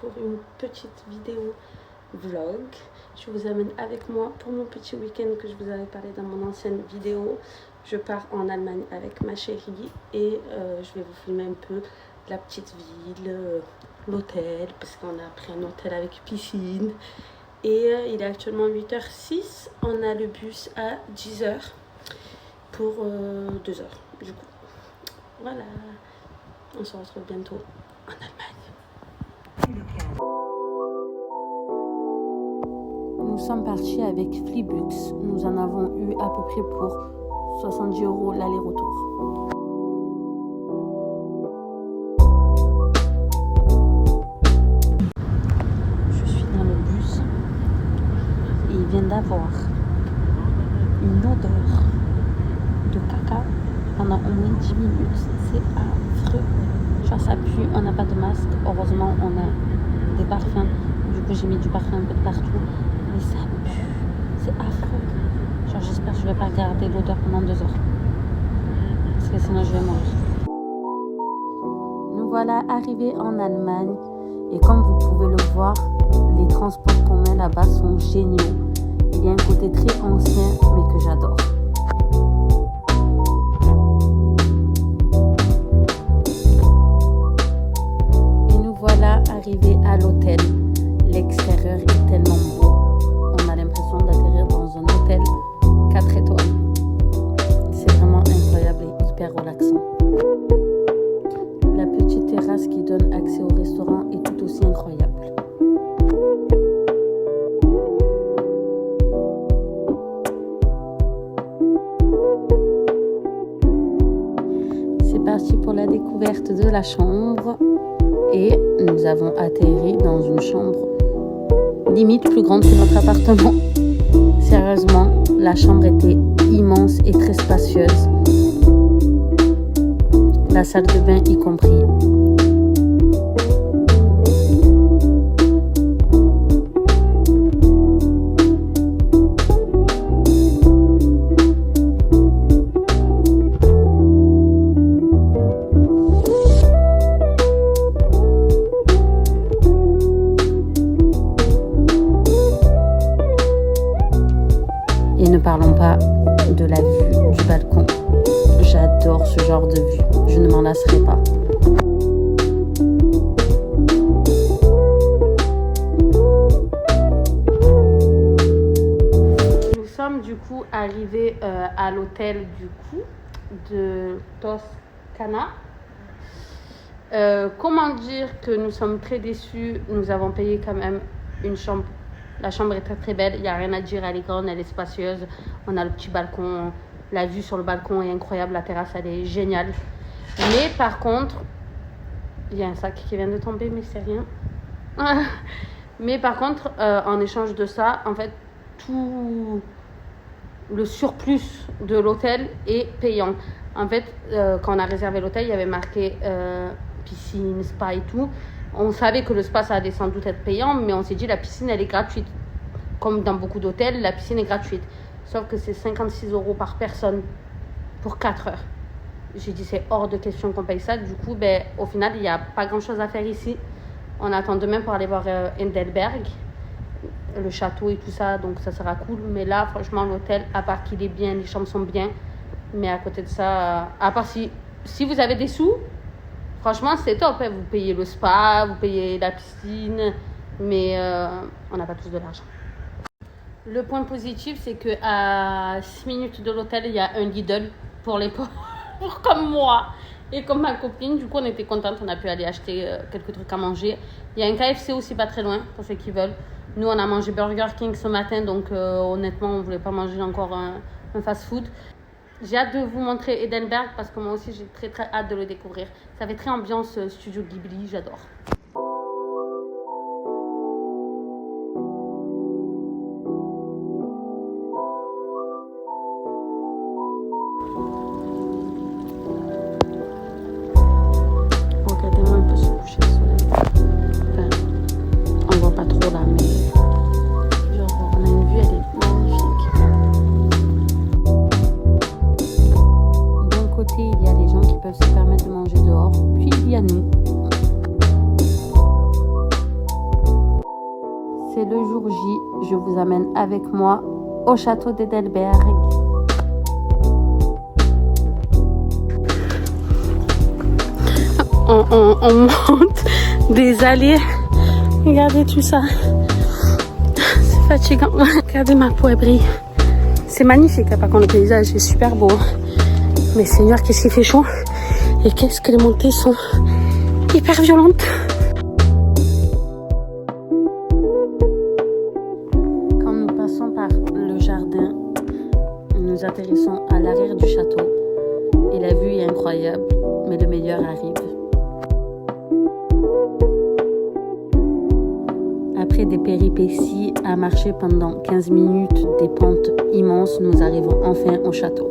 pour une petite vidéo vlog. Je vous amène avec moi pour mon petit week-end que je vous avais parlé dans mon ancienne vidéo. Je pars en Allemagne avec ma chérie et je vais vous filmer un peu la petite ville, l'hôtel, parce qu'on a pris un hôtel avec piscine. Et il est actuellement 8h06, on a le bus à 10h pour 2h du coup. Voilà, on se retrouve bientôt en Allemagne. Nous sommes partis avec Flixbus. Nous en avons eu à peu près pour 70 € l'aller-retour. Je suis dans le bus et il vient d'avoir une odeur de caca pendant au moins 10 minutes. C'est affreux. Genre ça pue, on n'a pas de masque. Heureusement, on a des parfums. Du coup, j'ai mis du parfum un peu de partout. Mais ça pue. C'est affreux. Genre j'espère que je vais pas garder l'odeur pendant 2 heures. Parce que sinon je vais mourir. Nous voilà arrivés en Allemagne. Et comme vous pouvez le voir, les transports qu'on met là-bas sont géniaux. Il y a un côté très ancien, mais que j'adore. Et nous voilà arrivés à l'hôtel. L'extérieur est tellement beau. On a l'impression d'atterrir dans un hôtel 4 étoiles. C'est vraiment incroyable et hyper relaxant. La petite terrasse qui donne accès au restaurant est tout aussi incroyable. C'est parti pour la découverte de la chambre. Et nous avons atterri dans une chambre limite plus grande que notre appartement. Sérieusement, la chambre était immense et très spacieuse. La salle de bain y compris. Et ne parlons pas de la vue du balcon. J'adore ce genre de vue. Je ne m'en lasserai pas. Nous sommes du coup arrivés à l'hôtel du coup de Toscana. Comment dire que nous sommes très déçus. Nous avons payé quand même une chambre. La chambre est très très belle, il n'y a rien à dire, elle est grande, elle est spacieuse. On a le petit balcon, la vue sur le balcon est incroyable, la terrasse elle est géniale. Mais par contre, il y a un sac qui vient de tomber, mais c'est rien. Mais par contre, en échange de ça, en fait, tout le surplus de l'hôtel est payant. En fait, quand on a réservé l'hôtel, il y avait marqué piscine, spa et tout. On savait que le spa, ça allait sans doute être payant, mais on s'est dit la piscine, elle est gratuite. Comme dans beaucoup d'hôtels, la piscine est gratuite. Sauf que c'est 56 € par personne pour 4 heures. J'ai dit, c'est hors de question qu'on paye ça. Du coup, au final, il n'y a pas grand-chose à faire ici. On attend demain pour aller voir Heidelberg, le château et tout ça, donc ça sera cool. Mais là, franchement, l'hôtel, à part qu'il est bien, les chambres sont bien. Mais à côté de ça, à part si vous avez des sous, franchement, c'est top, hein. Vous payez le spa, vous payez la piscine, mais on n'a pas tous de l'argent. Le point positif, c'est qu'à 6 minutes de l'hôtel, il y a un Lidl pour les pauvres, comme moi et comme ma copine. Du coup, on était contente, on a pu aller acheter quelques trucs à manger. Il y a un KFC aussi pas très loin, pour ceux qui veulent. Nous, on a mangé Burger King ce matin, donc honnêtement, on ne voulait pas manger encore un fast-food. J'ai hâte de vous montrer Heidelberg parce que moi aussi j'ai très très hâte de le découvrir. Ça fait très ambiance studio Ghibli, j'adore. Regardez-moi un peu ce coucher de soleil. Enfin, on voit pas trop là, mais genre on a une vue, elle est magnifique. D'un côté, il y a les gens qui peuvent se permettre de manger dehors, puis il y a nous. amène avec moi au château d'Edelberg. On monte des allées. Regardez tout ça. C'est fatigant. Regardez, ma peau, elle brille. C'est magnifique, par contre, le paysage est super beau. Mais Seigneur, qu'est-ce qu'il fait chaud. Et qu'est-ce que les montées sont hyper violentes. Quand nous passons par le jardin, nous atterrissons à l'arrière du château. Et la vue est incroyable, mais le meilleur arrive. Après des péripéties à marcher pendant 15 minutes, des pentes immenses, nous arrivons enfin au château.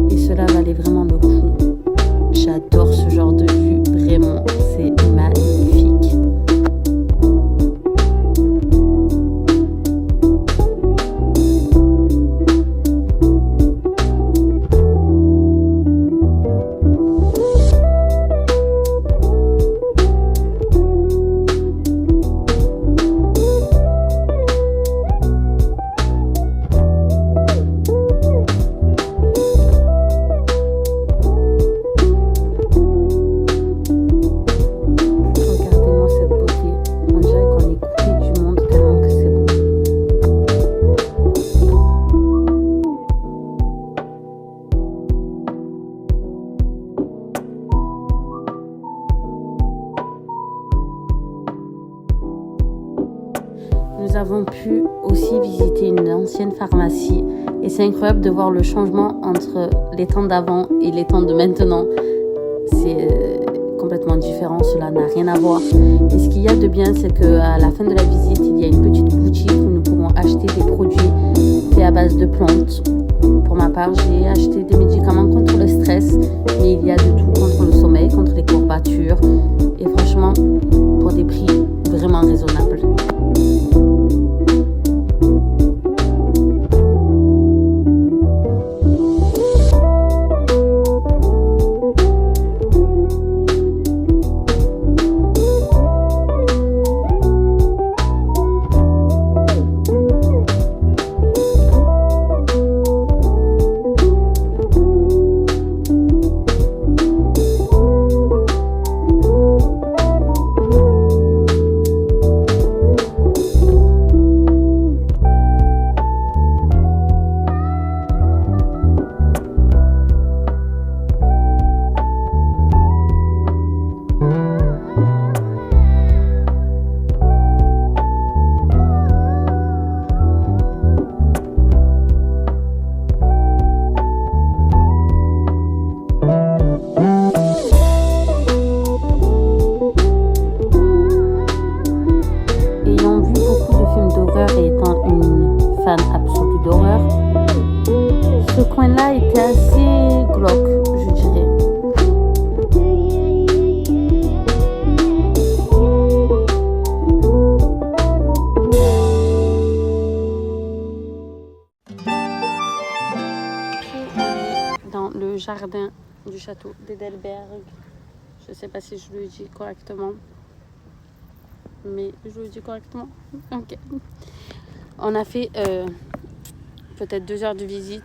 Et cela valait vraiment le coup. J'adore ce genre de vue, vraiment, c'est magnifique. Nous avons pu aussi visiter une ancienne pharmacie et c'est incroyable de voir le changement entre les temps d'avant et les temps de maintenant. C'est complètement différent, cela n'a rien à voir. Et ce qu'il y a de bien, c'est qu'à la fin de la visite, il y a une petite boutique où nous pourrons acheter des produits faits à base de plantes. Pour ma part, j'ai acheté des médicaments contre le stress, mais il y a de tout contre le sommeil, contre les courbatures et franchement, pour des prix vraiment raisonnables. Absolue d'horreur. Ce coin-là était assez glauque, je dirais. Dans le jardin du château d'Edelberg, je ne sais pas si je le dis correctement, mais je le dis correctement. Ok. On a fait peut-être 2 heures de visite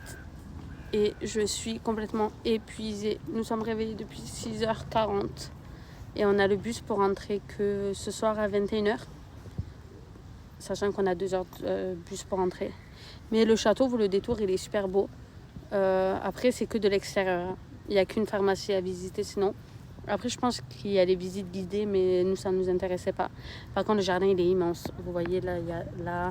et je suis complètement épuisée. Nous sommes réveillés depuis 6h40 et on a le bus pour rentrer que ce soir à 21h, sachant qu'on a 2 heures de bus pour rentrer. Mais le château, vous le détour, il est super beau. Après, c'est que de l'extérieur. Il n'y a qu'une pharmacie à visiter sinon. Après, je pense qu'il y a les visites guidées, mais nous, ça ne nous intéressait pas. Par contre, le jardin, il est immense. Vous voyez, là, il y a là...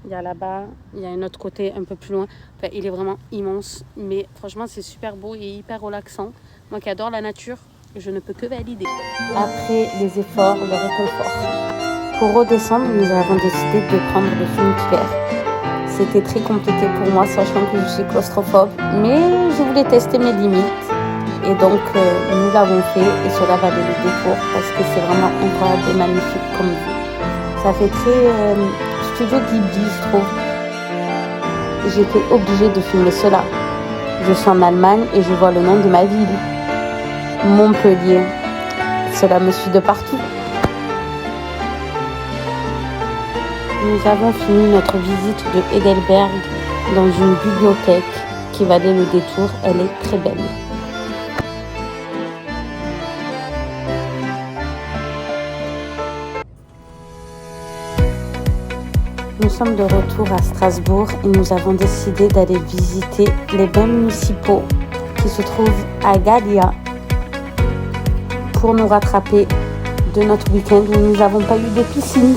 Il y a là-bas, il y a un autre côté un peu plus loin. Enfin, il est vraiment immense. Mais franchement, c'est super beau et hyper relaxant. Moi qui adore la nature, je ne peux que valider. Après les efforts, le réconfort. Pour redescendre, nous avons décidé de prendre le funiculaire. C'était très compliqué pour moi, sachant que je suis claustrophobe. Mais je voulais tester mes limites. Et donc, nous l'avons fait et cela valait le détour parce que c'est vraiment incroyable et magnifique comme vue. Ça fait très... Studio Ghibli, je trouve. J'étais obligée de filmer cela. Je suis en Allemagne et je vois le nom de ma ville. Montpellier. Cela me suit de partout. Nous avons fini notre visite de Heidelberg dans une bibliothèque qui valait le détour. Elle est très belle. Nous sommes de retour à Strasbourg et nous avons décidé d'aller visiter les bains municipaux qui se trouvent à Gallia pour nous rattraper de notre week-end où nous n'avons pas eu de piscine.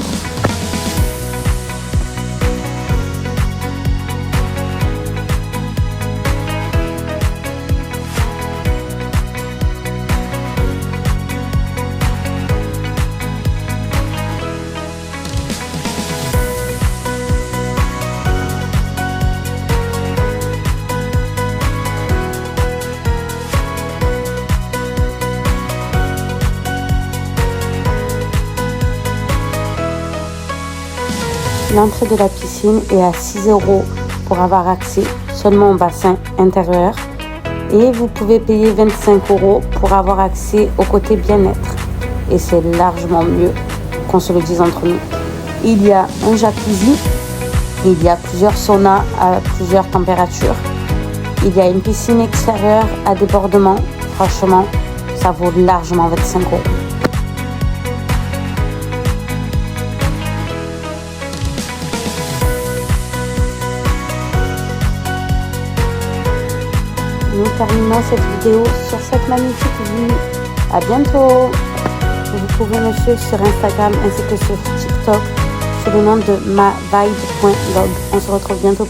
L'entrée de la piscine est à 6 € pour avoir accès seulement au bassin intérieur et vous pouvez payer 25 € pour avoir accès au côté bien-être. Et c'est largement mieux qu'on se le dise entre nous. Il y a un jacuzzi, il y a plusieurs saunas à plusieurs températures, il y a une piscine extérieure à débordement. Franchement, ça vaut largement 25 €. Nous terminons cette vidéo sur cette magnifique vue. À bientôt. Vous pouvez me suivre sur Instagram ainsi que sur TikTok sous le nom de mavibe.log. On se retrouve bientôt.